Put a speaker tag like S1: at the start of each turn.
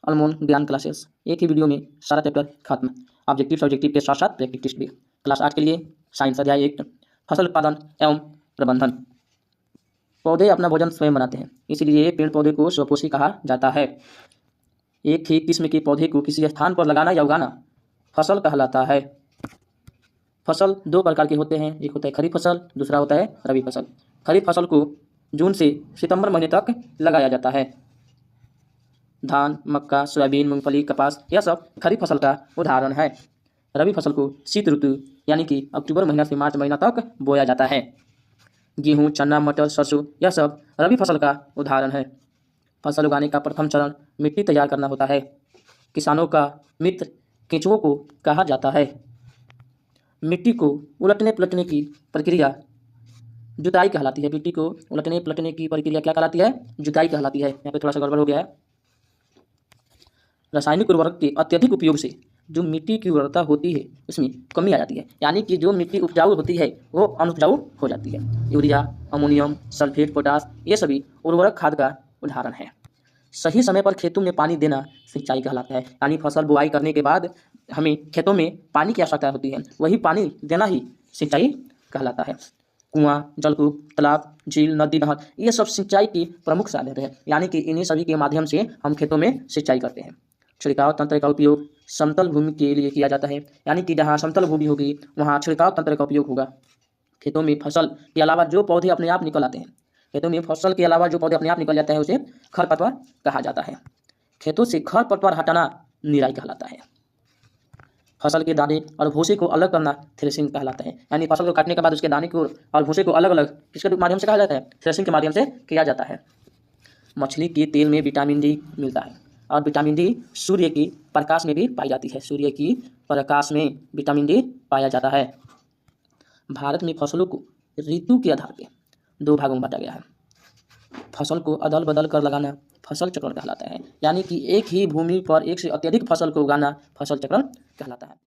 S1: अनमोल ज्ञान क्लासेस। एक ही वीडियो में सारा चैप्टर खत्म। ऑब्जेक्टिव सब्जेक्टिव के साथ साथ प्रैक्टिस टेस्ट भी। क्लास 8 के लिए साइंस अध्याय 1 फसल उत्पादन एवं प्रबंधन। पौधे अपना भोजन स्वयं बनाते हैं, इसलिए पेड़ पौधे को स्वपोषी कहा जाता है। एक ही किस्म के पौधे को किसी स्थान पर लगाना या उगाना फसल कहलाता है। फसल दो प्रकार के होते हैं, एक होता है खरीफ फसल, दूसरा होता है रबी फसल। खरीफ फसल को जून से सितंबर महीने तक लगाया जाता है। धान, मक्का, सोयाबीन, मूंगफली, कपास यह सब खरीफ फसल का उदाहरण है। रबी फसल को शीत ऋतु यानी कि अक्टूबर महीना से मार्च महीना तक बोया जाता है। गेहूँ, चना, मटर, सरसों यह सब रबी फसल का उदाहरण है। फसल उगाने का प्रथम चरण मिट्टी तैयार करना होता है। किसानों का मित्र केंचुओं को कहा जाता है। मिट्टी को उलटने पलटने की प्रक्रिया जुताई कहलाती है। मिट्टी को उलटने पलटने की प्रक्रिया क्या कहलाती है? जुताई कहलाती है। यहाँ पे थोड़ा सा गड़बड़ हो गया है। रासायनिक उर्वरक के अत्यधिक उपयोग से जो मिट्टी की उर्वरता होती है उसमें कमी आ जाती है, यानी कि जो मिट्टी उपजाऊ होती है वो अनुपजाऊ हो जाती है। यूरिया, अमोनियम, सल्फेट, पोटास ये सभी उर्वरक खाद का उदाहरण है। सही समय पर खेतों में पानी देना सिंचाई कहलाता है, यानी फसल बुआई करने के बाद हमें खेतों में पानी की आवश्यकता होती है, वही पानी देना ही सिंचाई कहलाता है। कुआं, जलकूप, तालाब, झील, नदी, नहर ये सब सिंचाई की प्रमुख साधन है, यानी कि इन्हीं सभी के माध्यम से हम खेतों में सिंचाई करते हैं। छिड़काव तंत्र का उपयोग समतल भूमि के लिए किया जाता है, यानी कि जहाँ समतल भूमि होगी वहाँ छिड़काव तंत्र का उपयोग होगा। खेतों में फसल के अलावा जो पौधे अपने आप निकल आते हैं, खेतों में फसल के अलावा जो पौधे अपने आप निकल जाते हैं उसे खरपतवार कहा जाता है। खेतों से खरपतवार हटाना निराई कहलाता है। फसल के दाने और भूसे को अलग करना थ्रेसिंग कहलाता है, यानी फसल को काटने के बाद उसके दाने को और भूसे को अलग अलग किसके माध्यम से कहा जाता है? थ्रेसिंग के माध्यम से किया जाता है। मछली के तेल में विटामिन डी मिलता है और विटामिन डी सूर्य की प्रकाश में भी पाई जाती है। सूर्य की प्रकाश में विटामिन डी पाया जाता है। भारत में फसलों को ऋतु के आधार पर दो भागों में बांटा गया है। फसल को अदल बदल कर लगाना फसल चक्रण कहलाता है, यानी कि एक ही भूमि पर एक से अत्यधिक फसल को उगाना फसल चक्रण कहलाता है।